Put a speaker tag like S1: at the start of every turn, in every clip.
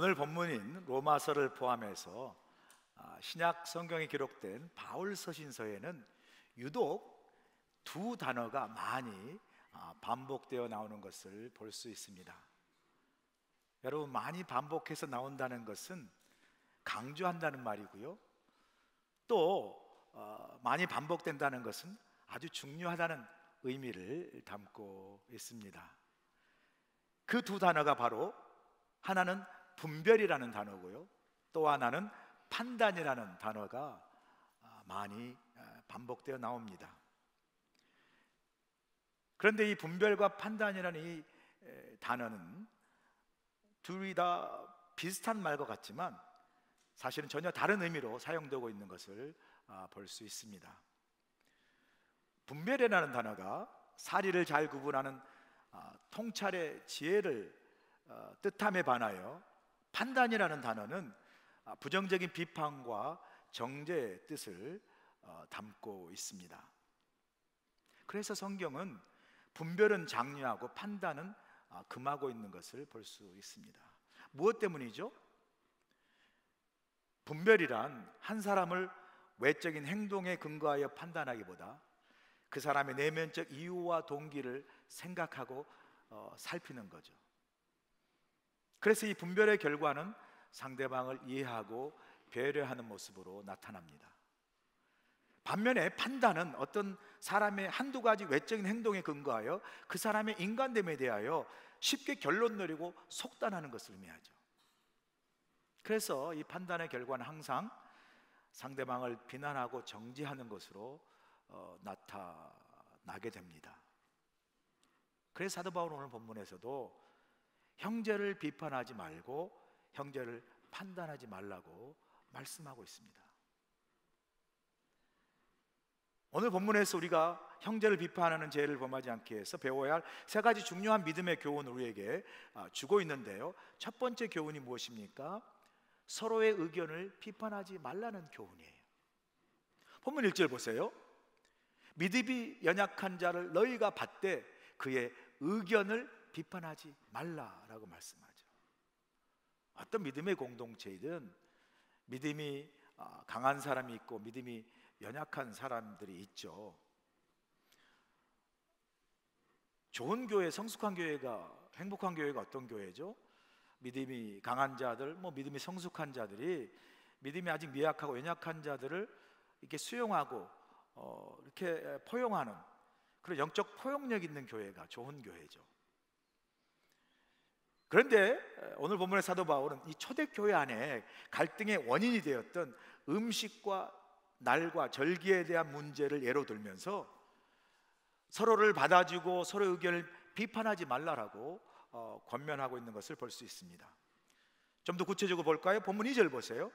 S1: 오늘 본문인 로마서를 포함해서 신약 성경에 기록된 바울 서신서에는 유독 두 단어가 많이 반복되어 나오는 것을 볼 수 있습니다. 여러분, 많이 반복해서 나온다는 것은 강조한다는 말이고요, 또 많이 반복된다는 것은 아주 중요하다는 의미를 담고 있습니다. 그 두 단어가 바로, 하나는 분별이라는 단어고요, 또 하나는 판단이라는 단어가 많이 반복되어 나옵니다. 그런데 이 분별과 판단이라는 이 단어는 둘이 다 비슷한 말과 같지만 사실은 전혀 다른 의미로 사용되고 있는 것을 볼 수 있습니다. 분별이라는 단어가 사리를 잘 구분하는 통찰의 지혜를 뜻함에 반하여, 판단이라는 단어는 부정적인 비판과 정죄의 뜻을 담고 있습니다. 그래서 성경은 분별은 장려하고 판단은 금하고 있는 것을 볼 수 있습니다. 무엇 때문이죠? 분별이란 한 사람을 외적인 행동에 근거하여 판단하기보다 그 사람의 내면적 이유와 동기를 생각하고 살피는 거죠. 그래서 이 분별의 결과는 상대방을 이해하고 배려하는 모습으로 나타납니다. 반면에 판단은 어떤 사람의 한두 가지 외적인 행동에 근거하여 그 사람의 인간됨에 대하여 쉽게 결론 내리고 속단하는 것을 의미하죠. 그래서 이 판단의 결과는 항상 상대방을 비난하고 정죄하는 것으로 나타나게 됩니다. 그래서 사도 바울은 오늘 본문에서도 형제를 비판하지 말고 형제를 판단하지 말라고 말씀하고 있습니다. 오늘 본문에서 우리가 형제를 비판하는 죄를 범하지 않기 위해서 배워야 할 세 가지 중요한 믿음의 교훈을 우리에게 주고 있는데요, 첫 번째 교훈이 무엇입니까? 서로의 의견을 비판하지 말라는 교훈이에요. 본문 1절 보세요. 믿음이 연약한 자를 너희가 받되 그의 의견을 비판하지 말라라고 말씀하죠. 어떤 믿음의 공동체이든 믿음이 강한 사람이 있고 믿음이 연약한 사람들이 있죠. 좋은 교회, 성숙한 교회가, 행복한 교회가 어떤 교회죠? 믿음이 강한 자들, 믿음이 성숙한 자들이 믿음이 아직 미약하고 연약한 자들을 이렇게 수용하고 이렇게 포용하는 그런 영적 포용력 있는 교회가 좋은 교회죠. 그런데 오늘 본문의 사도 바울은 이 초대교회 안에 갈등의 원인이 되었던 음식과 날과 절기에 대한 문제를 예로 들면서 서로를 받아주고 서로의 의견을 비판하지 말라라고 권면하고 있는 것을 볼 수 있습니다. 좀 더 구체적으로 볼까요? 본문 2절 보세요.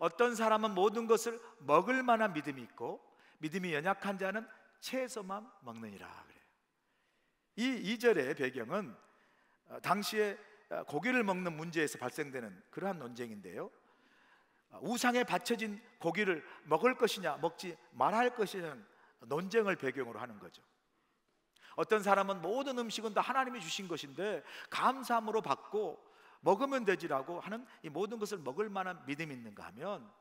S1: 어떤 사람은 모든 것을 먹을 만한 믿음이 있고 믿음이 연약한 자는 채소만 먹느니라 그래요. 이 2절의 배경은 당시에 고기를 먹는 문제에서 발생되는 그러한 논쟁인데요, 우상에 바쳐진 고기를 먹을 것이냐 먹지 말할 것이냐는 논쟁을 배경으로 하는 거죠. 어떤 사람은 모든 음식은 다 하나님이 주신 것인데 감사함으로 받고 먹으면 되지라고 하는 이 모든 것을 먹을 만한 믿음이 있는가 하면,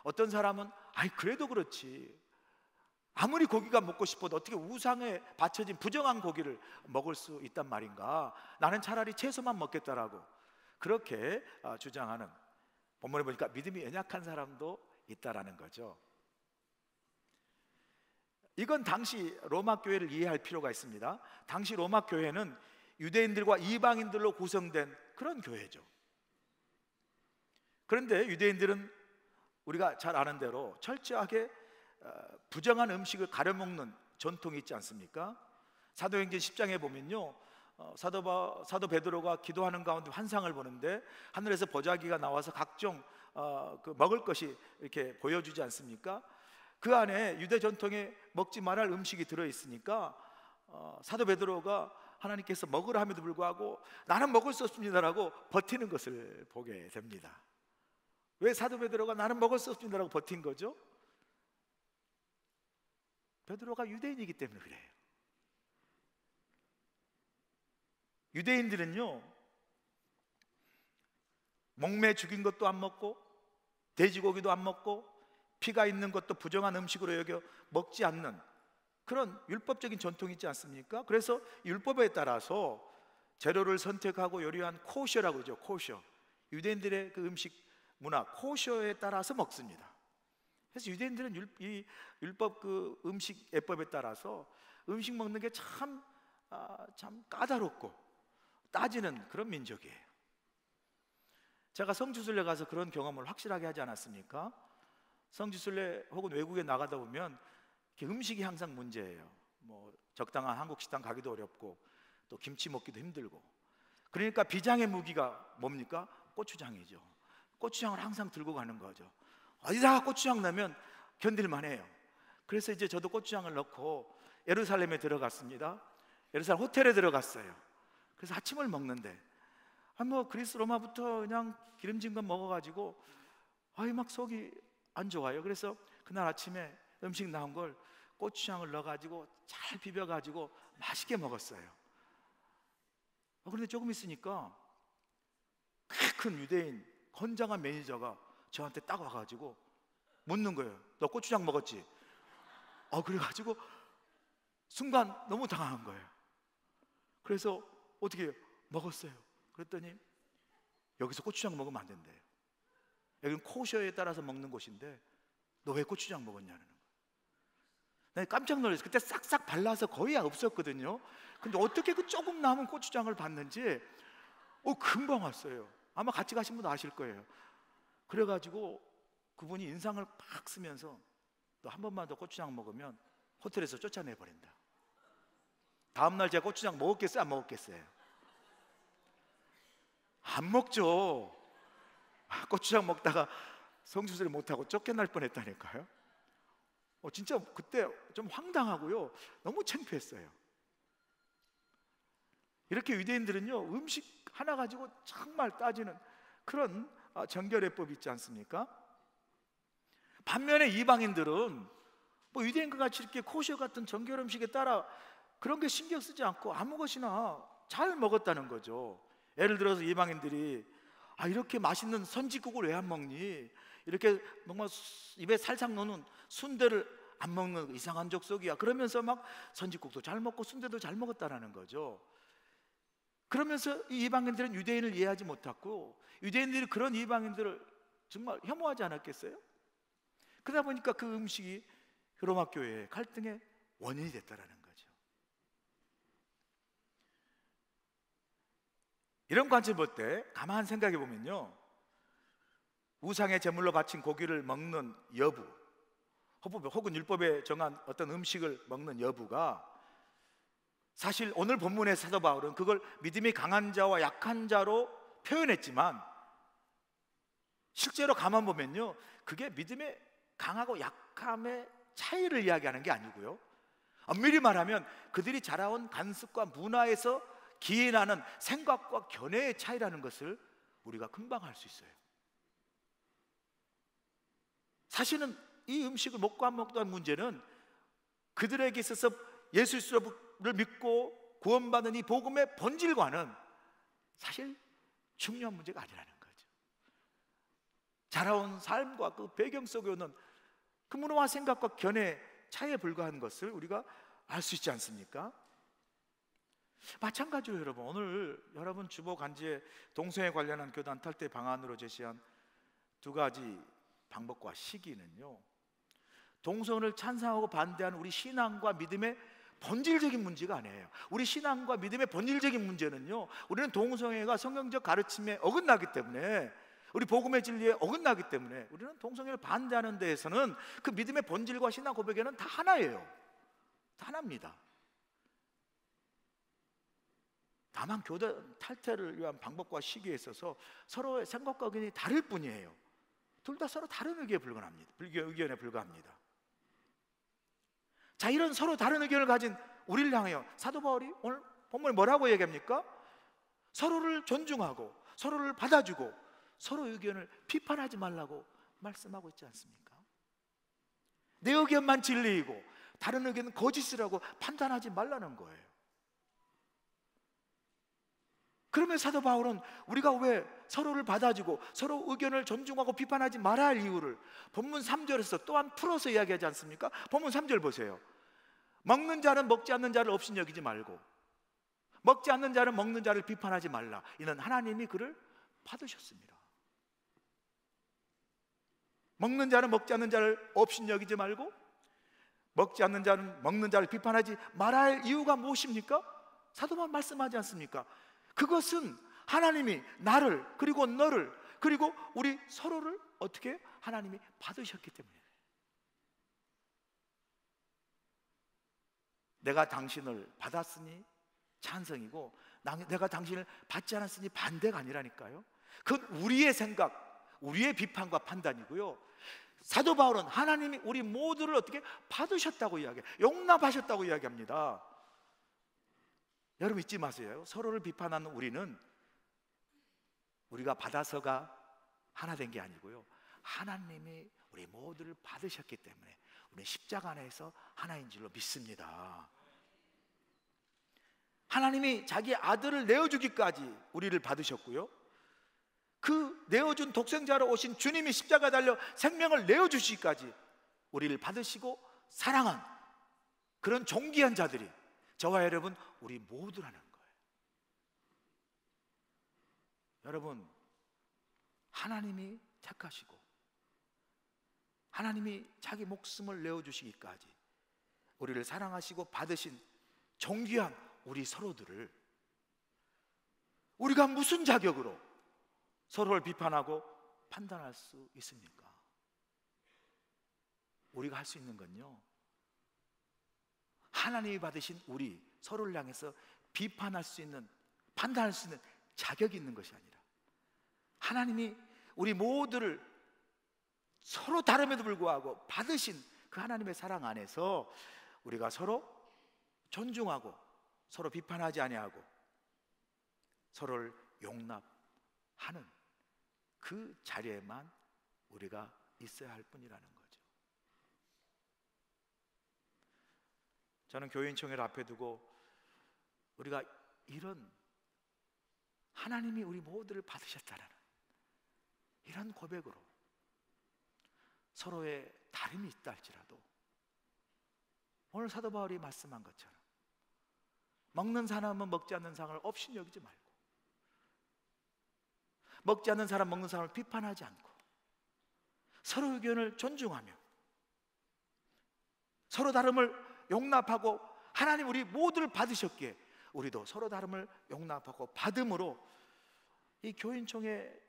S1: 어떤 사람은 그래도 그렇지, 아무리 고기가 먹고 싶어도 어떻게 우상에 바쳐진 부정한 고기를 먹을 수 있단 말인가, 나는 차라리 채소만 먹겠다라고 그렇게 주장하는, 본문에 보니까 믿음이 연약한 사람도 있다라는 거죠. 이건 당시 로마 교회를 이해할 필요가 있습니다. 당시 로마 교회는 유대인들과 이방인들로 구성된 그런 교회죠. 그런데 유대인들은 우리가 잘 아는 대로 철저하게 부정한 음식을 가려먹는 전통이 있지 않습니까? 사도행전 10장에 보면요, 사도 베드로가 기도하는 가운데 환상을 보는데 하늘에서 보자기가 나와서 각종 먹을 것이 이렇게 보여주지 않습니까? 그 안에 유대 전통에 먹지 말할 음식이 들어있으니까 사도 베드로가 하나님께서 먹으라 함에도 불구하고 나는 먹을 수 없습니다라고 버티는 것을 보게 됩니다. 왜 사도 베드로가 나는 먹을 수 없습니다라고 버틴 거죠? 베드로가 유대인이기 때문에 그래요. 유대인들은요, 목매 죽인 것도 안 먹고 돼지고기도 안 먹고 피가 있는 것도 부정한 음식으로 여겨 먹지 않는 그런 율법적인 전통이 있지 않습니까? 그래서 율법에 따라서 재료를 선택하고 요리한 코셔라고 그러죠. 코셔. 유대인들의 그 음식 문화 코셔에 따라서 먹습니다. 그래서 유대인들은 이 율법 그 음식 예법에 따라서 음식 먹는 게 참 까다롭고 따지는 그런 민족이에요. 제가 성지순례 가서 그런 경험을 확실하게 하지 않았습니까? 성지순례 혹은 외국에 나가다 보면 음식이 항상 문제예요. 뭐 적당한 한국 식당 가기도 어렵고 또 김치 먹기도 힘들고. 그러니까 비장의 무기가 뭡니까? 고추장이죠. 고추장을 항상 들고 가는 거죠. 어디다가 고추장 넣으면 견딜만 해요. 그래서 이제 저도 고추장을 넣고 예루살렘에 들어갔습니다. 예루살렘 호텔에 들어갔어요. 그래서 아침을 먹는데 뭐 그리스 로마부터 그냥 기름진 거 먹어가지고 막 속이 안 좋아요. 그래서 그날 아침에 음식 나온 걸 고추장을 넣어가지고 잘 비벼가지고 맛있게 먹었어요. 그런데 조금 있으니까 큰 유대인 건장한 매니저가 저한테 딱 와가지고 묻는 거예요. 너 고추장 먹었지? 그래가지고 순간 너무 당황한 거예요. 그래서 어떻게 해요? 먹었어요. 그랬더니 여기서 고추장 먹으면 안 된대요. 여기는 코셔에 따라서 먹는 곳인데 너 왜 고추장 먹었냐는 거예요. 난 깜짝 놀랐어요. 그때 싹싹 발라서 거의 없었거든요. 근데 어떻게 그 조금 남은 고추장을 봤는지 금방 왔어요. 아마 같이 가신 분도 아실 거예요. 그래가지고 그분이 인상을 팍 쓰면서 너 한 번만 더 고추장 먹으면 호텔에서 쫓아내버린다. 다음날 제가 고추장 먹었겠어요? 안 먹었겠어요? 안 먹죠. 고추장 먹다가 성지순례 못하고 쫓겨날 뻔했다니까요. 진짜 그때 좀 황당하고요, 너무 창피했어요. 이렇게 유대인들은요 음식 하나 가지고 정말 따지는 그런 정결예법이 있지 않습니까? 반면에 이방인들은 뭐 유대인과 같이 이렇게 코셔 같은 정결 음식에 따라 그런 게 신경 쓰지 않고 아무 것이나 잘 먹었다는 거죠. 예를 들어서 이방인들이 이렇게 맛있는 선지국을 왜 안 먹니? 이렇게 정말 입에 살짝 넣는 순대를 안 먹는 이상한 족속이야. 그러면서 막 선지국도 잘 먹고 순대도 잘 먹었다라는 거죠. 그러면서 이 이방인들은 유대인을 이해하지 못했고 유대인들이 그런 이방인들을 정말 혐오하지 않았겠어요? 그러다 보니까 그 음식이 로마 교회의 갈등의 원인이 됐다라는 거죠. 이런 관점 볼 때 가만 생각해 보면요, 우상의 제물로 바친 고기를 먹는 여부 혹은 율법에 정한 어떤 음식을 먹는 여부가 사실 오늘 본문의 사도 바울은 그걸 믿음이 강한 자와 약한 자로 표현했지만 실제로 가만 보면요, 그게 믿음의 강하고 약함의 차이를 이야기하는 게 아니고요, 엄밀히 말하면 그들이 자라온 관습과 문화에서 기인하는 생각과 견해의 차이라는 것을 우리가 금방 알 수 있어요. 사실은 이 음식을 먹고 안 먹고 한 문제는 그들에게 있어서 예수 그리스도를 믿고 구원받은 이 복음의 본질과는 사실 중요한 문제가 아니라는 거죠. 자라온 삶과 그 배경 속에 오는 그 문화와 생각과 견해 차이에 불과한 것을 우리가 알 수 있지 않습니까? 마찬가지로 여러분, 오늘 여러분 주보 간지에 동성애 관련한 교단 탈퇴 방안으로 제시한 두 가지 방법과 시기는요, 동성애를 찬성하고 반대하는 우리 신앙과 믿음의 본질적인 문제가 아니에요. 우리 신앙과 믿음의 본질적인 문제는요, 우리는 동성애가 성경적 가르침에 어긋나기 때문에, 우리 복음의 진리에 어긋나기 때문에 우리는 동성애를 반대하는 데에서는 그 믿음의 본질과 신앙 고백에는 다 하나예요. 다 하나입니다. 다만 교단 탈퇴를 위한 방법과 시기에 있어서 서로의 생각과 의견이 다를 뿐이에요. 둘 다 서로 다른 의견에 불과합니다. 자, 이런 서로 다른 의견을 가진 우리를 향하여 사도 바울이 오늘 본문에 뭐라고 얘기합니까? 서로를 존중하고 서로를 받아주고 서로 의견을 비판하지 말라고 말씀하고 있지 않습니까? 내 의견만 진리이고 다른 의견은 거짓이라고 판단하지 말라는 거예요. 그러면 사도 바울은 우리가 왜 서로를 받아주고 서로 의견을 존중하고 비판하지 말아야 할 이유를 본문 3절에서 또한 풀어서 이야기하지 않습니까? 본문 3절 보세요. 먹는 자는 먹지 않는 자를 없인 여기지 말고 먹지 않는 자는 먹는 자를 비판하지 말라. 이는 하나님이 그를 받으셨습니다. 먹는 자는 먹지 않는 자를 없인 여기지 말고 먹지 않는 자는 먹는 자를 비판하지 말아야 할 이유가 무엇입니까? 사도 바울 말씀하지 않습니까? 그것은 하나님이 나를 그리고 너를 그리고 우리 서로를 어떻게 하나님이 받으셨기 때문에, 내가 당신을 받았으니 찬성이고 내가 당신을 받지 않았으니 반대가 아니라니까요. 그건 우리의 생각, 우리의 비판과 판단이고요. 사도 바울은 하나님이 우리 모두를 어떻게 받으셨다고 이야기해요. 용납하셨다고 이야기합니다. 여러분 잊지 마세요. 서로를 비판하는 우리는 우리가 받아서가 하나 된 게 아니고요, 하나님이 우리 모두를 받으셨기 때문에 우리 십자가 안에서 하나인 줄로 믿습니다. 하나님이 자기 아들을 내어주기까지 우리를 받으셨고요, 그 내어준 독생자로 오신 주님이 십자가 달려 생명을 내어주시기까지 우리를 받으시고 사랑한 그런 존귀한 자들이 저와 여러분 우리 모두라는 거예요. 여러분, 하나님이 착하시고 하나님이 자기 목숨을 내어주시기까지 우리를 사랑하시고 받으신 존귀한 우리 서로들을 우리가 무슨 자격으로 서로를 비판하고 판단할 수 있습니까? 우리가 할 수 있는 건요, 하나님이 받으신 우리 서로를 향해서 비판할 수 있는, 판단할 수 있는 자격이 있는 것이 아니라 하나님이 우리 모두를 서로 다름에도 불구하고 받으신 그 하나님의 사랑 안에서 우리가 서로 존중하고 서로 비판하지 아니하고 서로를 용납하는 그 자리에만 우리가 있어야 할 뿐이라는 거죠. 저는 교인총회를 앞에 두고 우리가 이런 하나님이 우리 모두를 받으셨다라는 이런 고백으로 서로의 다름이 있다 할지라도 오늘 사도 바울이 말씀한 것처럼 먹는 사람은 먹지 않는 사람을 없인 여기지 말고 먹지 않는 사람 먹는 사람을 비판하지 않고 서로 의견을 존중하며 서로 다름을 용납하고 하나님 우리 모두를 받으셨기에 우리도 서로 다름을 용납하고 받음으로 이 교인총회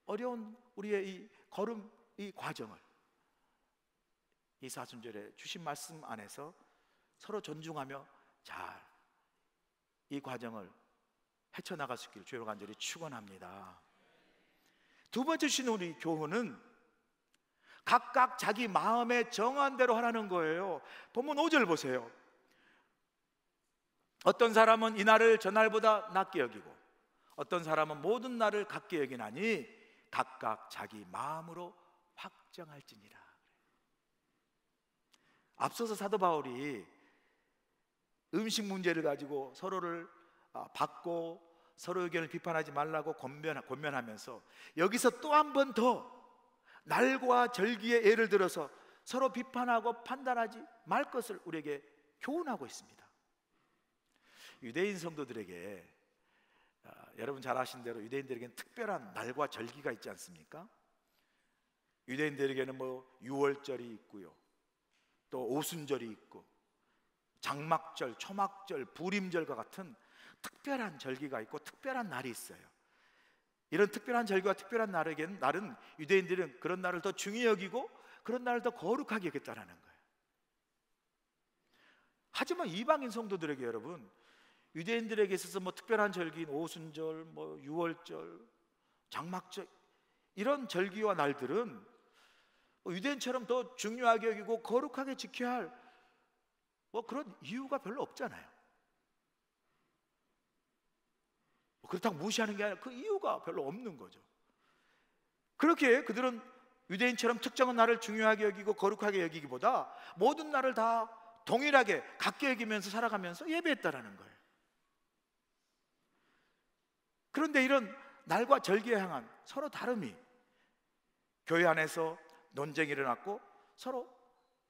S1: 어려운 우리의 이 걸음, 이 과정을 이 사순절에 주신 말씀 안에서 서로 존중하며 잘 이 과정을 헤쳐나갈 수 있기를 주여 간절히 축원합니다. 두 번째 주신 우리 교훈은 각각 자기 마음에 정한 대로 하라는 거예요. 본문 5절 보세요. 어떤 사람은 이 날을 전날보다 낮게 여기고 어떤 사람은 모든 날을 같게 여기나니 각각 자기 마음으로 확정할지니라. 앞서서 사도 바울이 음식 문제를 가지고 서로를 받고 서로 의견을 비판하지 말라고 권면하면서 여기서 또 한 번 더 날과 절기의 예를 들어서 서로 비판하고 판단하지 말 것을 우리에게 교훈하고 있습니다. 유대인 성도들에게 여러분 잘 아시는 대로 유대인들에게는 특별한 날과 절기가 있지 않습니까? 유대인들에게는 뭐 유월절이 있고요, 또 오순절이 있고 장막절, 초막절, 부림절과 같은 특별한 절기가 있고 특별한 날이 있어요. 이런 특별한 절기와 특별한 날은 유대인들은 그런 날을 더 중히 여기고 그런 날을 더 거룩하게 여겼다는 거예요. 하지만 이방인 성도들에게 여러분, 유대인들에게 있어서 뭐 특별한 절기인 오순절, 뭐 유월절, 장막절 이런 절기와 날들은 유대인처럼 더 중요하게 여기고 거룩하게 지켜야 할 뭐 그런 이유가 별로 없잖아요. 그렇다고 무시하는 게 아니라 그 이유가 별로 없는 거죠. 그렇게 그들은 유대인처럼 특정한 날을 중요하게 여기고 거룩하게 여기기보다 모든 날을 다 동일하게 같게 여기면서 살아가면서 예배했다라는 거예요. 그런데 이런 날과 절기에 향한 서로 다름이 교회 안에서 논쟁이 일어났고 서로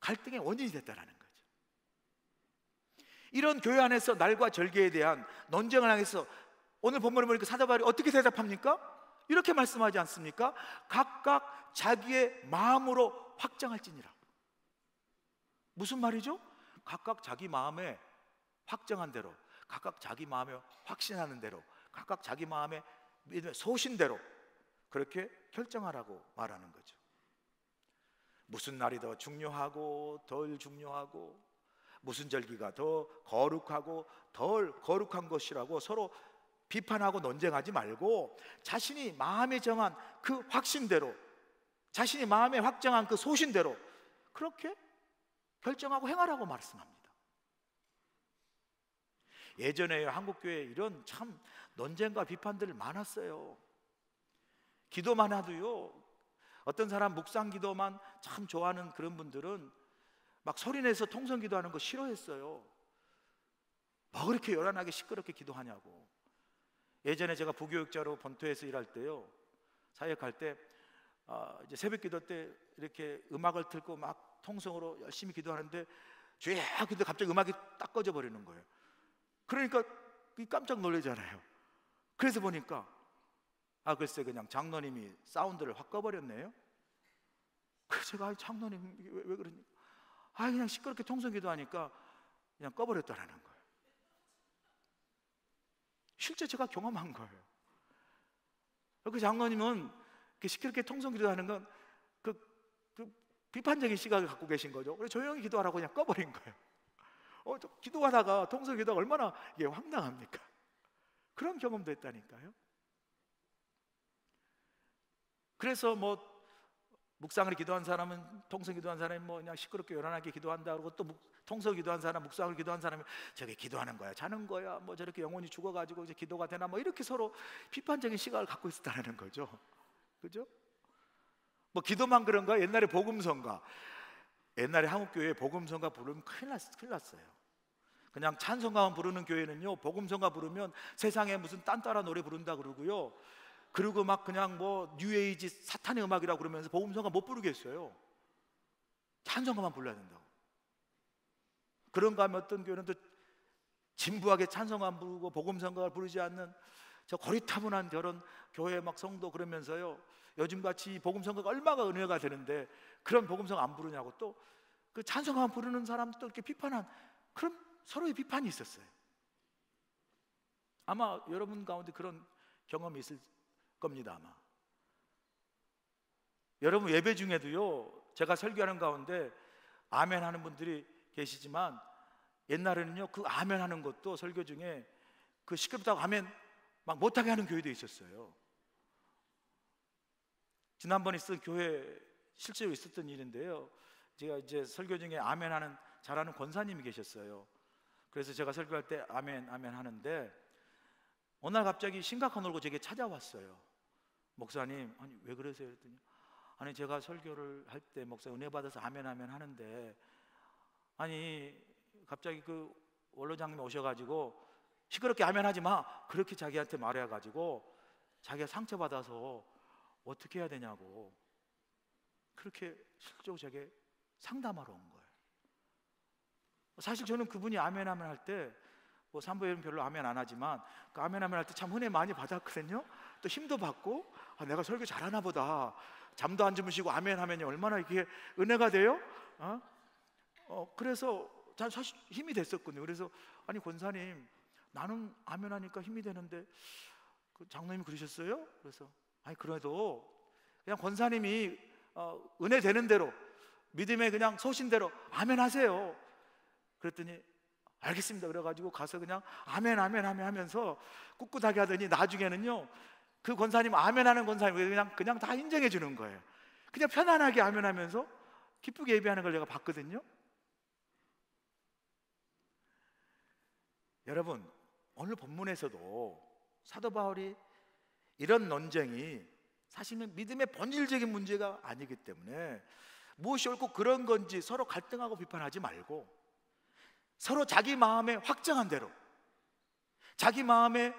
S1: 갈등의 원인이 됐다는 거죠. 이런 교회 안에서 날과 절기에 대한 논쟁을 향해서 오늘 본문을 보니까 사도 바울이 어떻게 대답합니까? 이렇게 말씀하지 않습니까? 각각 자기의 마음으로 확정할지니라. 무슨 말이죠? 각각 자기 마음에 확정한 대로, 각각 자기 마음에 확신하는 대로, 각각 자기 마음에 소신대로 그렇게 결정하라고 말하는 거죠. 무슨 날이 더 중요하고 덜 중요하고, 무슨 절기가 더 거룩하고 덜 거룩한 것이라고 서로 비판하고 논쟁하지 말고 자신이 마음에 정한 그 확신대로, 자신이 마음에 확정한 그 소신대로 그렇게 결정하고 행하라고 말씀합니다. 예전에 한국교회에 이런 참 논쟁과 비판들 많았어요. 기도만 하도요, 어떤 사람 묵상 기도만 참 좋아하는 그런 분들은 막 소리내서 통성 기도하는 거 싫어했어요. 뭐 그렇게 요란하게 시끄럽게 기도하냐고. 예전에 제가 부교육자로 본토에서 일할 때요, 사역할 때 이제 새벽 기도 때 이렇게 음악을 틀고 막 통성으로 열심히 기도하는데 주야 기도 갑자기 음악이 딱 꺼져 버리는 거예요. 그러니까 깜짝 놀라잖아요. 그래서 보니까 글쎄 그냥 장로님이 사운드를 확 꺼버렸네요. 그래서 제가 장로님 왜 그러니? 그냥 시끄럽게 통성 기도하니까 그냥 꺼버렸다라는 거예요. 실제 제가 경험한 거예요. 그 장로님은 시끄럽게 통성 기도하는 건 그 비판적인 시각을 갖고 계신 거죠. 그래서 조용히 기도하라고 그냥 꺼버린 거예요. 기도하다가 통성 기도가 얼마나 이게 황당합니까? 그런 경험도 했다니까요. 그래서 뭐 묵상을 기도한 사람은, 통성 기도한 사람이 뭐 그냥 시끄럽게 요란하게 기도한다 그러고, 또 통성 기도한 사람, 묵상을 기도한 사람이 저게 기도하는 거야, 자는 거야, 뭐 저렇게 영혼이 죽어가지고 이제 기도가 되나, 뭐 이렇게 서로 비판적인 시각을 갖고 있었다는 거죠. 그죠? 뭐 기도만 그런 거야? 옛날에 복음성가, 옛날에 한국교회에 복음성가 부르면 큰일 났어요. 그냥 찬송가만 부르는 교회는요, 복음성가 부르면 세상에 무슨 딴따라 노래 부른다 그러고요, 그리고 막 그냥 뭐 뉴에이지 사탄의 음악이라고 그러면서 복음성가 못 부르겠어요. 찬송가만 불러야 된다고. 그런가 하면 어떤 교회는 또 진부하게 찬송가 안 부르고 복음성가를 부르지 않는 저 고리타분한 저런 교회 막 성도, 그러면서요, 요즘같이 복음성가가 얼마나 은혜가 되는데 그런 복음성가 안 부르냐고 또 그 찬송가만 부르는 사람도 이렇게 비판한, 그런 서로의 비판이 있었어요. 아마 여러분 가운데 그런 경험이 있을 겁니다. 아마 여러분 예배 중에도요, 제가 설교하는 가운데 아멘 하는 분들이 계시지만, 옛날에는요 그 아멘 하는 것도 설교 중에 그 시끄럽다고 아멘 막 못하게 하는 교회도 있었어요. 지난번에 있었던 교회 실제로 있었던 일인데요, 제가 이제 설교 중에 아멘 하는 잘하는 권사님이 계셨어요. 그래서 제가 설교할 때 아멘 아멘 하는데 어느 날 갑자기 심각한 얼굴로 제게 찾아왔어요. 목사님, 아니 왜 그러세요? 그랬더니 아니 제가 설교를 할 때 목사 은혜 받아서 아멘 아멘 하는데, 아니 갑자기 그 원로장님이 오셔가지고 시끄럽게 아멘 하지 마, 그렇게 자기한테 말해가지고 자기가 상처받아서 어떻게 해야 되냐고 그렇게 실제로 제게 상담하러 온 거예요. 사실 저는 그분이 아멘 아멘 할 때 뭐 산부인은 별로 아멘 안 하지만 그 아멘 아멘 할 때 참 은혜 많이 받았거든요. 또 힘도 받고 내가 설교 잘하나 보다, 잠도 안 주무시고 아멘 하면 얼마나 이게 은혜가 돼요? 그래서 사실 힘이 됐었거든요. 그래서 아니 권사님, 나는 아멘 하니까 힘이 되는데 그 장로님이 그러셨어요? 그래서 아니 그래도 그냥 권사님이 은혜 되는 대로 믿음의 그냥 소신대로 아멘 하세요. 그랬더니 알겠습니다. 그래가지고 가서 그냥 아멘 아멘 아멘 하면서 꿋꿋하게 하더니 나중에는요 그 권사님 아멘 하는 권사님 그냥 다 인정해 주는 거예요. 그냥 편안하게 아멘 하면서 기쁘게 예배하는 걸 제가 봤거든요. 여러분, 오늘 본문에서도 사도 바울이 이런 논쟁이 사실은 믿음의 본질적인 문제가 아니기 때문에 무엇이 옳고 그런 건지 서로 갈등하고 비판하지 말고 서로 자기 마음에 확정한 대로, 자기 마음의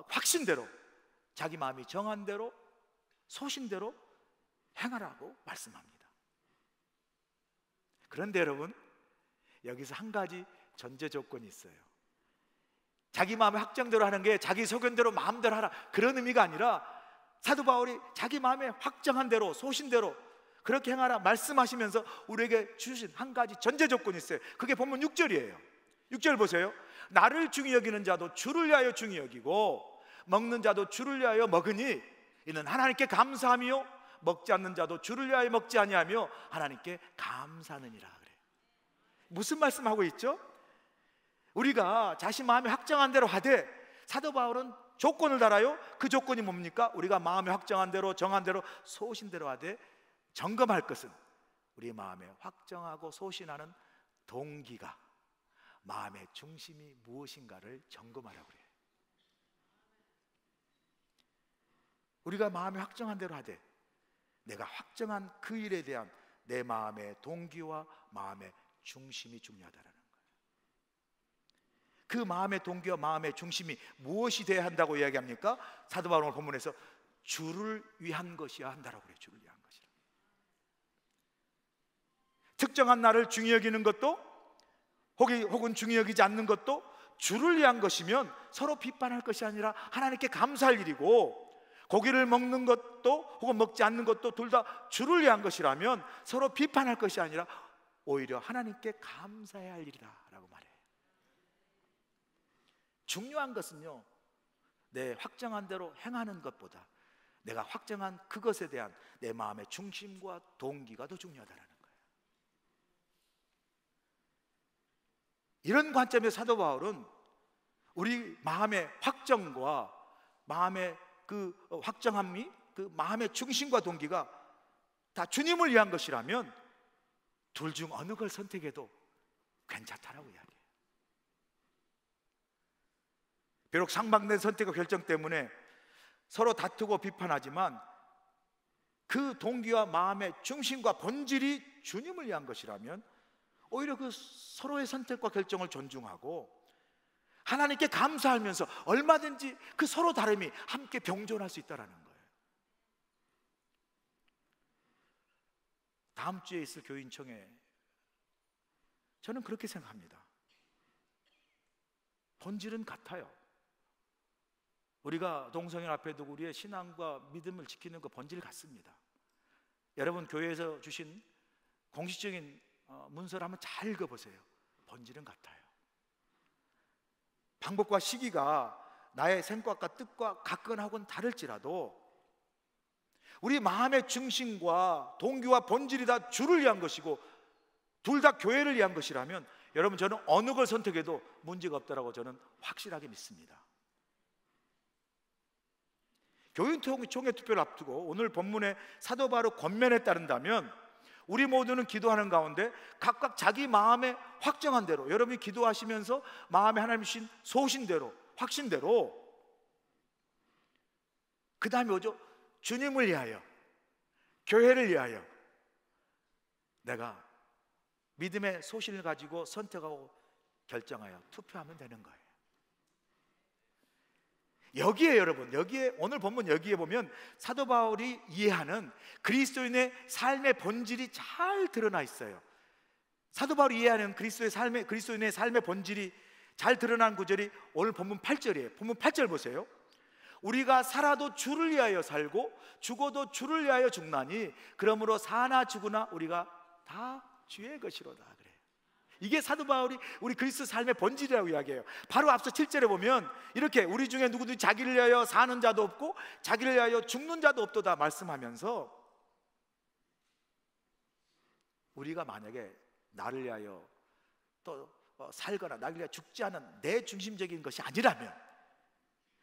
S1: 확신대로 자기 마음이 정한 대로 소신대로 행하라고 말씀합니다. 그런데 여러분, 여기서 한 가지 전제 조건이 있어요. 자기 마음의 확정대로 하는 게 자기 소견대로 마음대로 하라, 그런 의미가 아니라 사도 바울이 자기 마음에 확정한 대로 소신대로 그렇게 행하라 말씀하시면서 우리에게 주신 한 가지 전제 조건이 있어요. 그게 본문 6절이에요 6절 보세요. 나를 중히 여기는 자도 주를 위하여 중히 여기고 먹는 자도 주를 위하여 먹으니 이는 하나님께 감사하며 먹지 않는 자도 주를 위하여 먹지 아니하며 하나님께 감사하느니라. 그래. 무슨 말씀하고 있죠? 우리가 자신 마음에 확정한 대로 하되, 사도 바울은 조건을 달아요. 그 조건이 뭡니까? 우리가 마음에 확정한 대로 정한 대로 소신대로 하되 점검할 것은 우리 마음에 확정하고 소신하는 동기가, 마음의 중심이 무엇인가를 점검하라고 그래요. 우리가 마음에 확정한 대로 하되 내가 확정한 그 일에 대한 내 마음의 동기와 마음의 중심이 중요하다는 거예요. 그 마음의 동기와 마음의 중심이 무엇이 되어야 한다고 이야기합니까? 사도 바울 본문에서 주를 위한 것이어야 한다라고 그래요. 주를 위한 것이라. 특정한 나를 중히 여기는 것도 혹은 중히 여기지 않는 것도 주를 위한 것이면 서로 비판할 것이 아니라 하나님께 감사할 일이고, 고기를 먹는 것도 혹은 먹지 않는 것도 둘 다 주를 위한 것이라면 서로 비판할 것이 아니라 오히려 하나님께 감사해야 할 일이라고 말해요. 중요한 것은요, 내 확정한 대로 행하는 것보다 내가 확정한 그것에 대한 내 마음의 중심과 동기가 더 중요하다는 거예요. 이런 관점에서 사도 바울은 우리 마음의 확정과 마음의 그 확정함이, 그 마음의 중심과 동기가 다 주님을 위한 것이라면 둘 중 어느 걸 선택해도 괜찮다라고 이야기해요. 비록 상반된 선택과 결정 때문에 서로 다투고 비판하지만 그 동기와 마음의 중심과 본질이 주님을 위한 것이라면 오히려 그 서로의 선택과 결정을 존중하고 하나님께 감사하면서 얼마든지 그 서로 다름이 함께 병존할 수 있다는 거예요. 다음 주에 있을 교인청에 저는 그렇게 생각합니다. 본질은 같아요. 우리가 동성애 앞에 두고 우리의 신앙과 믿음을 지키는 그 본질 같습니다. 여러분 교회에서 주신 공식적인 문서를 한번 잘 읽어보세요. 본질은 같아요. 방법과 시기가 나의 생각과 뜻과 같건 하고는 다를지라도 우리 마음의 중심과 동기와 본질이 다 주를 위한 것이고 둘 다 교회를 위한 것이라면 여러분, 저는 어느 걸 선택해도 문제가 없다라고 저는 확실하게 믿습니다. 교인 총회 투표를 앞두고 오늘 본문의 사도 바울의 권면에 따른다면 우리 모두는 기도하는 가운데 각각 자기 마음에 확정한 대로, 여러분이 기도하시면서 마음에 하나님 주신 소신대로, 확신대로, 그 다음에 오죠. 주님을 위하여, 교회를 위하여 내가 믿음의 소신을 가지고 선택하고 결정하여 투표하면 되는 거예요. 여기에 여러분, 여기에 오늘 본문 여기에 보면 사도 바울이 이해하는 그리스도인의 삶의 본질이 잘 드러나 있어요. 사도 바울이 이해하는 그리스도인의 삶의 본질이 잘 드러난 구절이 오늘 본문 8절이에요. 본문 8절 보세요. 우리가 살아도 주를 위하여 살고 죽어도 주를 위하여 죽나니 그러므로 사나 죽으나 우리가 다 주의 것이로다. 그래요. 이게 사도 바울이 우리 그리스도 삶의 본질이라고 이야기해요. 바로 앞서 7절에 보면 이렇게 우리 중에 누구든지 자기를 위하여 사는 자도 없고 자기를 위하여 죽는 자도 없도다 말씀하면서, 우리가 만약에 나를 위하여 또 살거나 나를 위하여 죽지 않은 내 중심적인 것이 아니라면,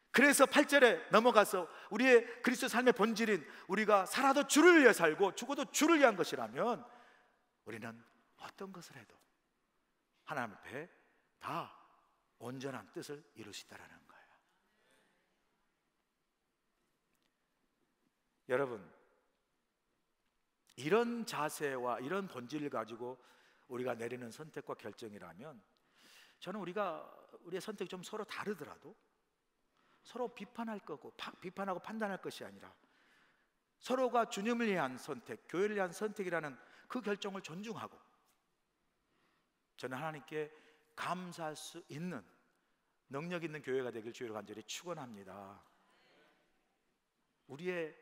S1: 그래서 8절에 넘어가서 우리의 그리스도 삶의 본질인 우리가 살아도 주를 위해 살고 죽어도 주를 위한 것이라면 우리는 어떤 것을 해도 하나님 앞에 다 온전한 뜻을 이룰 수 있다는 거예요. 여러분, 이런 자세와 이런 본질을 가지고 우리가 내리는 선택과 결정이라면 저는 우리의 선택이 좀 서로 다르더라도 서로 비판할 거고 비판하고 판단할 것이 아니라 서로가 주님을 위한 선택, 교회를 위한 선택이라는 그 결정을 존중하고 저는 하나님께 감사할 수 있는 능력 있는 교회가 되길 주의로 간절히 축원합니다. 우리의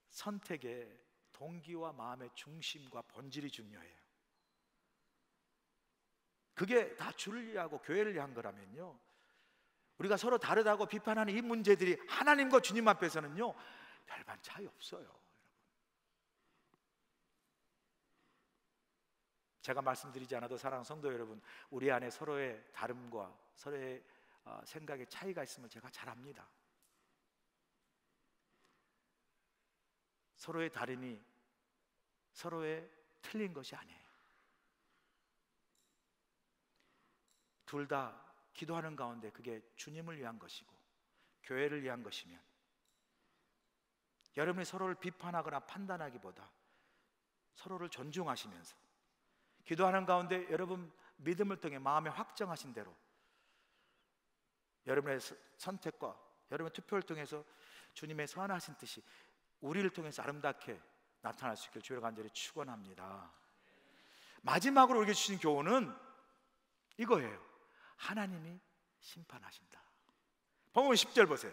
S1: 선택의 동기와 마음의 중심과 본질이 중요해요. 그게 다 주를 위하고 교회를 위한 거라면요, 우리가 서로 다르다고 비판하는 이 문제들이 하나님과 주님 앞에서는요 별반 차이 없어요. 여러분, 제가 말씀드리지 않아도 사랑하는 성도 여러분, 우리 안에 서로의 다름과 서로의 생각의 차이가 있음을 제가 잘 압니다. 서로의 다름이 서로의 틀린 것이 아니에요. 둘 다 기도하는 가운데 그게 주님을 위한 것이고 교회를 위한 것이면 여러분이 서로를 비판하거나 판단하기보다 서로를 존중하시면서 기도하는 가운데 여러분 믿음을 통해 마음에 확정하신 대로 여러분의 선택과 여러분의 투표를 통해서 주님의 선하신 뜻이 우리를 통해서 아름답게 나타날 수 있길 주를 간절히 축원합니다. 마지막으로 우리에게 주신 교훈은 이거예요. 하나님이 심판하신다. 본문 10절 보세요.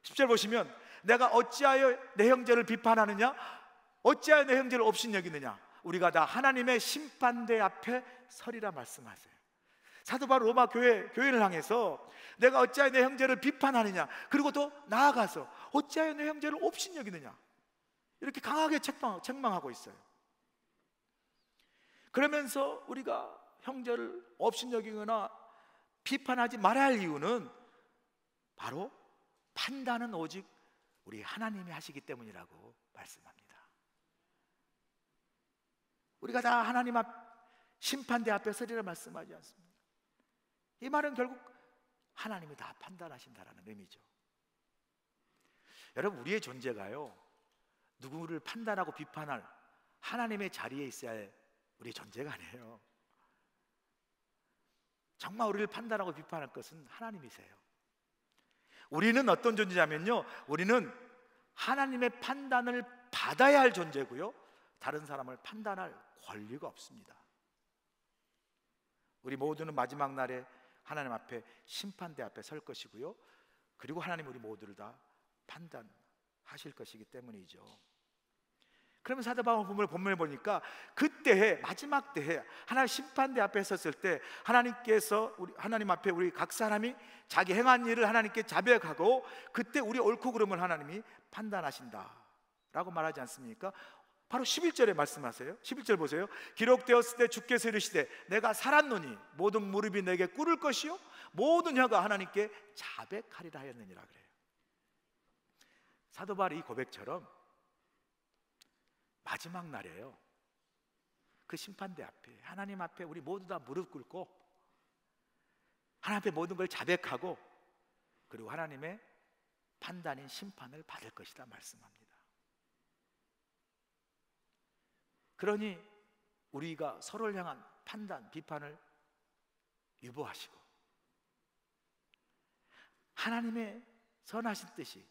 S1: 10절 보시면 내가 어찌하여 내 형제를 비판하느냐, 어찌하여 내 형제를 업신여기느냐, 우리가 다 하나님의 심판대 앞에 서리라 말씀하세요. 사도 바울 로마 교회를 향해서 내가 어찌하여 내 형제를 비판하느냐, 그리고 또 나아가서 어찌하여 내 형제를 업신여기느냐, 이렇게 강하게 책망하고 있어요. 그러면서 우리가 형제를 업신여기거나 비판하지 말아야 할 이유는 바로 판단은 오직 우리 하나님이 하시기 때문이라고 말씀합니다. 우리가 다 하나님 앞 심판대 앞에 서리라 말씀하지 않습니다. 이 말은 결국 하나님이 다 판단하신다라는 의미죠. 여러분, 우리의 존재가요 누구를 판단하고 비판할 하나님의 자리에 있어야 할 우리의 존재가 아니에요. 정말 우리를 판단하고 비판할 것은 하나님이세요. 우리는 어떤 존재냐면요, 우리는 하나님의 판단을 받아야 할 존재고요, 다른 사람을 판단할 권리가 없습니다. 우리 모두는 마지막 날에 하나님 앞에 심판대 앞에 설 것이고요, 그리고 하나님 우리 모두를 다 판단하실 것이기 때문이죠. 그러면 사도 바울 본문을 보니까 그때에 마지막 때에 하나님 심판대 앞에 섰을 때 하나님께서 하나님 앞에 우리 각 사람이 자기 행한 일을 하나님께 자백하고 그때 우리 옳고 그름을 하나님이 판단하신다라고 말하지 않습니까? 바로 11절에 말씀하세요. 11절 보세요. 기록되었을 때 주께서 이르시되 내가 살았노니 모든 무릎이 내게 꿇을 것이요 모든 혀가 하나님께 자백하리라 하였느니라 그래요. 사도 바울의 이 고백처럼 마지막 날이에요. 그 심판대 앞에 하나님 앞에 우리 모두 다 무릎 꿇고 하나님 앞에 모든 걸 자백하고 그리고 하나님의 판단인 심판을 받을 것이다 말씀합니다. 그러니 우리가 서로를 향한 판단, 비판을 유보하시고 하나님의 선하신 뜻이,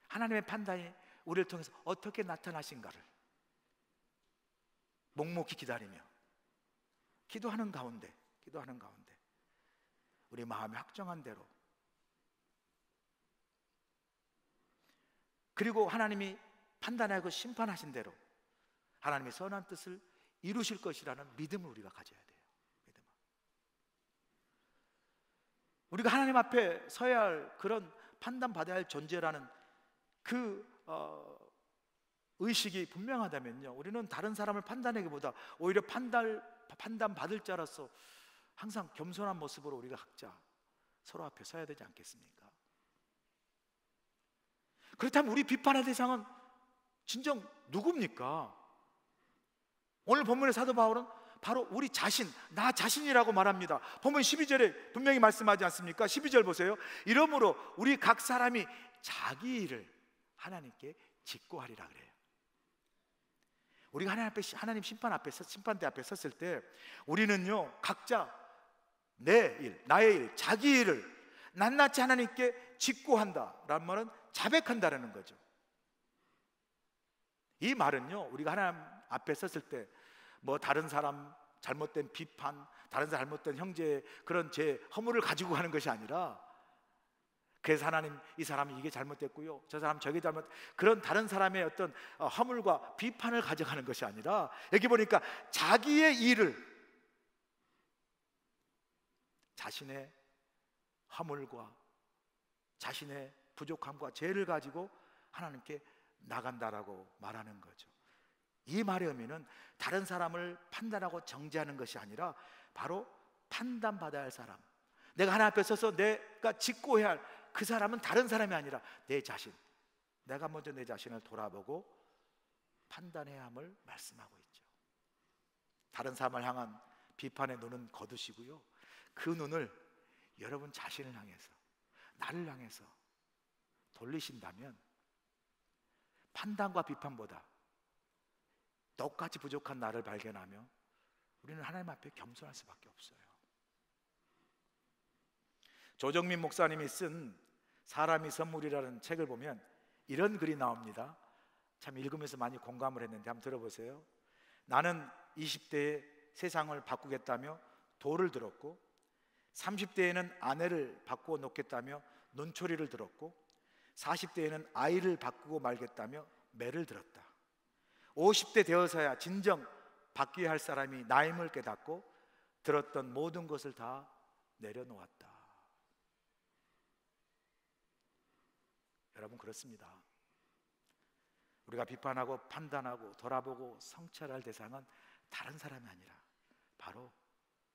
S1: 하나님의 판단이 우리를 통해서 어떻게 나타나신가를 묵묵히 기다리며 기도하는 가운데 우리 마음이 확정한 대로, 그리고 하나님이 판단하고 심판하신 대로 하나님의 선한 뜻을 이루실 것이라는 믿음을 우리가 가져야 돼요. 믿음을. 우리가 하나님 앞에 서야 할 그런 판단받아야 할 존재라는 그 의식이 분명하다면요, 우리는 다른 사람을 판단하기보다 오히려 판단받을 자로서 항상 겸손한 모습으로 우리가 각자 서로 앞에 서야 되지 않겠습니까? 그렇다면 우리 비판의 대상은 진정 누굽니까? 오늘 본문의 사도 바울은 바로 우리 자신, 나 자신이라고 말합니다. 본문 12절에 분명히 말씀하지 않습니까? 12절 보세요. 이러므로 우리 각 사람이 자기 일을 하나님께 직고하리라 그래요. 우리가 하나님 심판대 앞에 섰을 때 우리는요 각자 내 일, 나의 일, 자기 일을 낱낱이 하나님께 직고한다라는 말은 자백한다라는 거죠. 이 말은요, 우리가 하나님 앞에 섰을 때 뭐 다른 사람 잘못된 비판, 다른 사람 잘못된 형제의 그런 제 허물을 가지고 가는 것이 아니라, 그래서 하나님 이 사람이 이게 잘못됐고요, 저 사람 저게 잘못, 그런 다른 사람의 어떤 허물과 비판을 가져가는 것이 아니라, 여기 보니까 자기의 일을, 자신의 허물과 자신의 부족함과 죄를 가지고 하나님께 나간다라고 말하는 거죠. 이 말의 의미는 다른 사람을 판단하고 정죄하는 것이 아니라 바로 판단받아야 할 사람, 내가 하나님 앞에 서서 내가 직고해야 할 그 사람은 다른 사람이 아니라 내 자신, 내가 먼저 내 자신을 돌아보고 판단해야 함을 말씀하고 있죠. 다른 사람을 향한 비판의 눈은 거두시고요, 그 눈을 여러분 자신을 향해서, 나를 향해서 돌리신다면 판단과 비판보다 똑같이 부족한 나를 발견하며 우리는 하나님 앞에 겸손할 수밖에 없어요. 조정민 목사님이 쓴 사람이 선물이라는 책을 보면 이런 글이 나옵니다. 참 읽으면서 많이 공감을 했는데 한번 들어보세요. 나는 20대에 세상을 바꾸겠다며 돌을 들었고, 30대에는 아내를 바꾸어 놓겠다며 눈초리를 들었고, 40대에는 아이를 바꾸고 말겠다며 매를 들었다. 50대 되어서야 진정 바뀌어야 할 사람이 나임을 깨닫고 들었던 모든 것을 다 내려놓았다. 여러분, 그렇습니다. 우리가 비판하고 판단하고 돌아보고 성찰할 대상은 다른 사람이 아니라 바로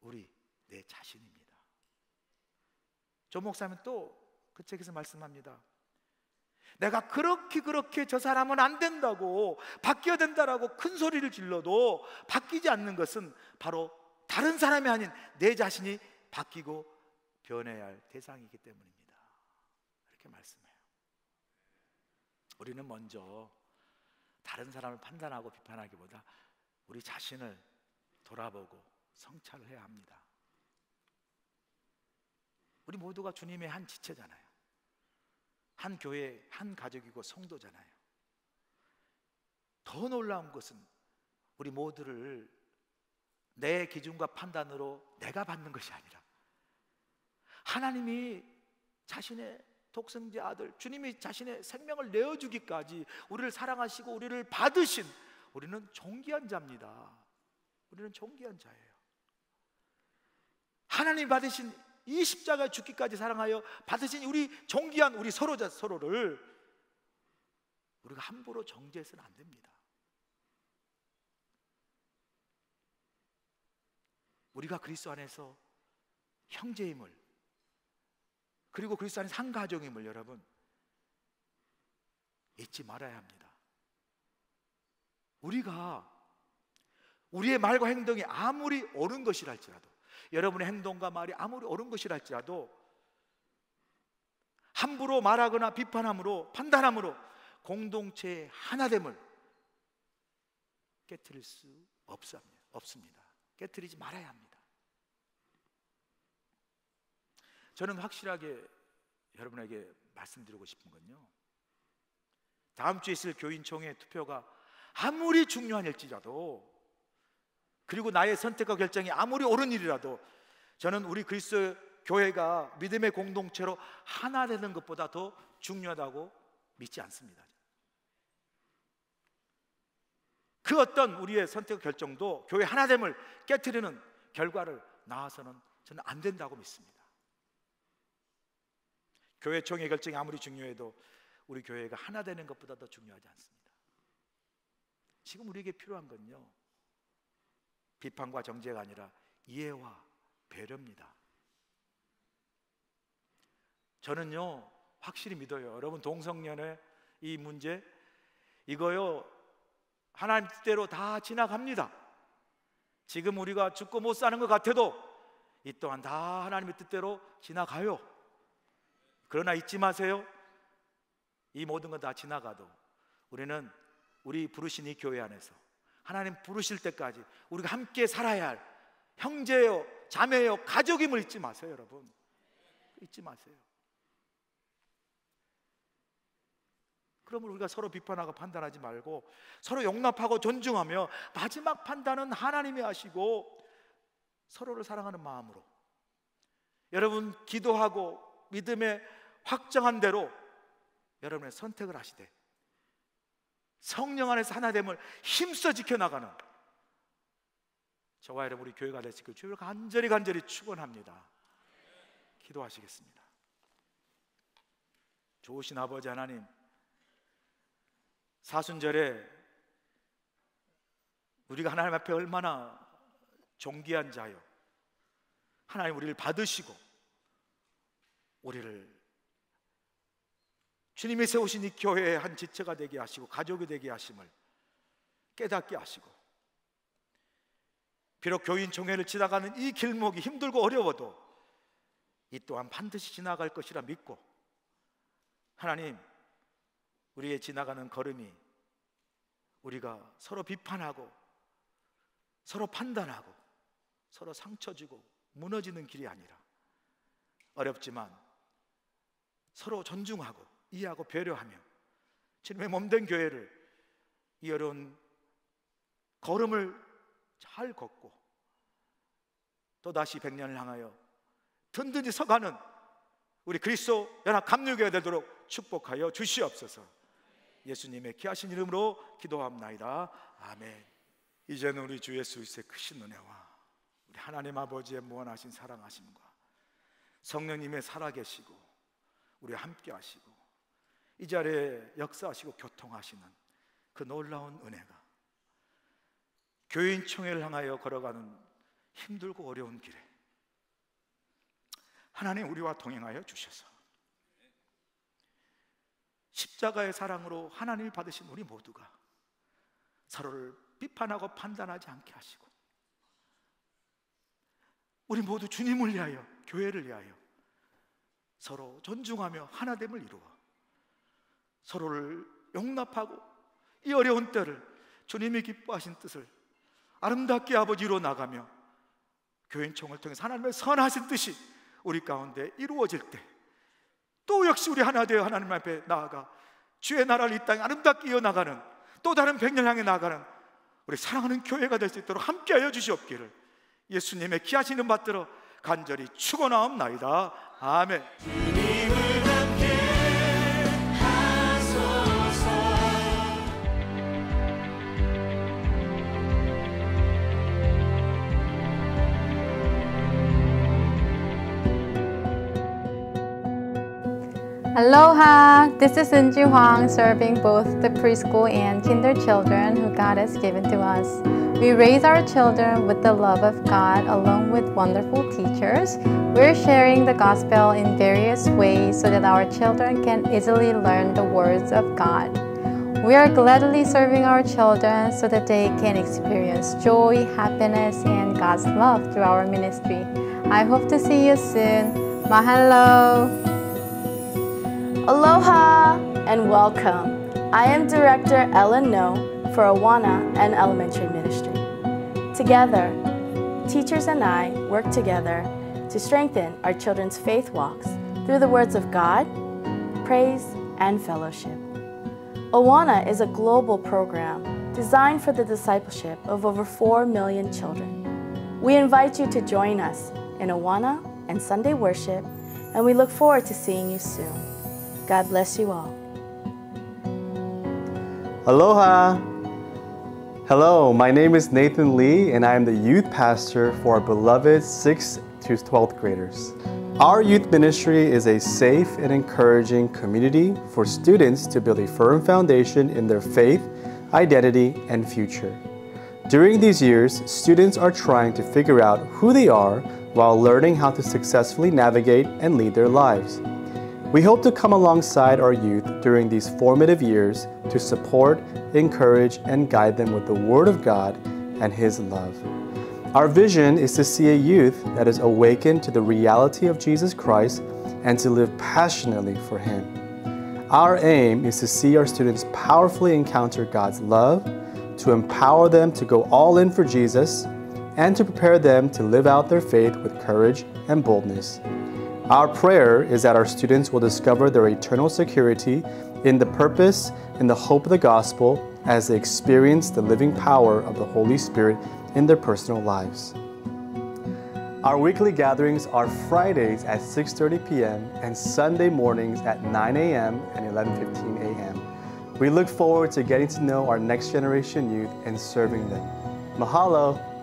S1: 우리 내 자신입니다. 조 목사님은 또 그 책에서 말씀합니다. 내가 그렇게 저 사람은 안 된다고, 바뀌어야 된다라고 큰 소리를 질러도 바뀌지 않는 것은 바로 다른 사람이 아닌 내 자신이 바뀌고 변해야 할 대상이기 때문입니다. 이렇게 말씀해요. 우리는 먼저 다른 사람을 판단하고 비판하기보다 우리 자신을 돌아보고 성찰을 해야 합니다. 우리 모두가 주님의 한 지체잖아요. 한 교회, 한 가족이고 성도잖아요. 더 놀라운 것은 우리 모두를 내 기준과 판단으로 내가 받는 것이 아니라 하나님이 자신의 독생자 아들, 주님이 자신의 생명을 내어주기까지 우리를 사랑하시고 우리를 받으신, 우리는 존귀한 자입니다. 우리는 존귀한 자예요. 하나님 받으신 이 십자가 죽기까지 사랑하여 받으신 우리 존귀한 우리 서로를 우리가 함부로 정죄해서는 안 됩니다. 우리가 그리스도 안에서 형제임을, 그리고 그리스도 안에서 한 가족임을 여러분 잊지 말아야 합니다. 우리가 우리의 말과 행동이 아무리 옳은 것이랄지라도, 여러분의 행동과 말이 아무리 옳은 것이랄지라도 함부로 말하거나 비판함으로, 판단함으로 공동체의 하나됨을 깨트릴 수 없습니다. 깨트리지 말아야 합니다. 저는 확실하게 여러분에게 말씀드리고 싶은 건요, 다음 주에 있을 교인총회 투표가 아무리 중요한 일지라도, 그리고 나의 선택과 결정이 아무리 옳은 일이라도, 저는 우리 그리스도 교회가 믿음의 공동체로 하나 되는 것보다 더 중요하다고 믿지 않습니다. 그 어떤 우리의 선택과 결정도 교회 하나됨을 깨트리는 결과를 낳아서는 저는 안 된다고 믿습니다. 교회 총회 결정이 아무리 중요해도 우리 교회가 하나 되는 것보다 더 중요하지 않습니다. 지금 우리에게 필요한 건요, 비판과 정죄가 아니라 이해와 배려입니다. 저는요 확실히 믿어요. 여러분, 동성연애 이 문제, 이거요 하나님 뜻대로 다 지나갑니다. 지금 우리가 죽고 못 사는 것 같아도 이 또한 다 하나님의 뜻대로 지나가요. 그러나 잊지 마세요. 이 모든 건 다 지나가도 우리는 우리 부르신 이 교회 안에서 하나님 부르실 때까지 우리가 함께 살아야 할 형제요, 자매요, 가족임을 잊지 마세요. 여러분, 잊지 마세요. 그러면 우리가 서로 비판하고 판단하지 말고 서로 용납하고 존중하며 마지막 판단은 하나님이 하시고 서로를 사랑하는 마음으로 여러분 기도하고 믿음에 확정한 대로 여러분의 선택을 하시되 성령 안에서 하나됨을 힘써 지켜나가는 저와 여러분 우리 교회가 되시길 주를 간절히 축원합니다. 기도하시겠습니다. 좋으신 아버지 하나님, 사순절에 우리가 하나님 앞에 얼마나 존귀한 자요, 하나님 우리를 받으시고 우리를 주님이 세우신 이 교회의 한 지체가 되게 하시고 가족이 되게 하심을 깨닫게 하시고, 비록 교인총회를 지나가는 이 길목이 힘들고 어려워도 이 또한 반드시 지나갈 것이라 믿고, 하나님 우리의 지나가는 걸음이 우리가 서로 비판하고 서로 판단하고 서로 상처 주고 무너지는 길이 아니라 어렵지만 서로 존중하고 이해하고 배려하며 주님의 몸된 교회를 이 어려운 걸음을 잘 걷고 또다시 100년을 향하여 든든히 서가는 우리 그리스도 연합 감리교회가 되도록 축복하여 주시옵소서. 예수님의 귀하신 이름으로 기도합나이다. 아멘. 이제는 우리 주 예수 그리스도의 크신 은혜와 우리 하나님 아버지의 무한하신 사랑하심과 성령님의 살아계시고 우리 함께 하시고 이 자리에 역사하시고 교통하시는 그 놀라운 은혜가 교인총회를 향하여 걸어가는 힘들고 어려운 길에 하나님 우리와 동행하여 주셔서 십자가의 사랑으로 하나님이 받으신 우리 모두가 서로를 비판하고 판단하지 않게 하시고 우리 모두 주님을 위하여 교회를 위하여 서로 존중하며 하나됨을 이루어 서로를 용납하고 이 어려운 때를 주님이 기뻐하신 뜻을 아름답게 아버지로 나가며 교인총을 통해서 하나님의 선하신 뜻이 우리 가운데 이루어질 때 또 역시 우리 하나 되어 하나님 앞에 나아가 주의 나라를 이 땅에 아름답게 이어나가는 또 다른 100년 향해 나아가는 우리 사랑하는 교회가 될 수 있도록 함께하여 주시옵기를 예수님의 귀하신 이름 받들어 간절히 축원하옵나이다. 아멘. 주님을 함께 하소서.
S2: Aloha! This is Eunji Hwang, serving both the preschool and kinder children who God has given to us. We raise our children with the love of God along with wonderful teachers. We're sharing the gospel in various ways so that our children can easily learn the words of God. We are gladly serving our children so that they can experience joy, happiness, and God's love through our ministry. I hope to see you soon. Mahalo!
S3: Aloha and welcome. I am Director Ellen No for Awana and Elementary Ministry. Together, teachers and I work together to strengthen our children's faith walks through the words of God, praise, and fellowship. Awana is a global program designed for the discipleship of over 4 million children. We invite you to join us in Awana and Sunday worship, and we look forward to seeing you soon. God bless you all.
S4: Aloha! Hello, my name is Nathan Lee and I am the youth pastor for our beloved 6th to 12th graders. Our youth ministry is a safe and encouraging community for students to build a firm foundation in their faith, identity, and future. During these years, students are trying to figure out who they are while learning how to successfully navigate and lead their lives. We hope to come alongside our youth during these formative years to support, encourage, and guide them with the Word of God and His love. Our vision is to see a youth that is awakened to the reality of Jesus Christ and to live passionately for Him. Our aim is to see our students powerfully encounter God's love, to empower them to go all in for Jesus, and to prepare them to live out their faith with courage and boldness. Our prayer is that our students will discover their eternal security in the purpose and the hope of the gospel as they experience the living power of the Holy Spirit in their personal lives. Our weekly gatherings are Fridays at 6:30 p.m. and Sunday mornings at 9 a.m. and 11:15 a.m. We look forward to getting to know our next generation youth and serving them. Mahalo!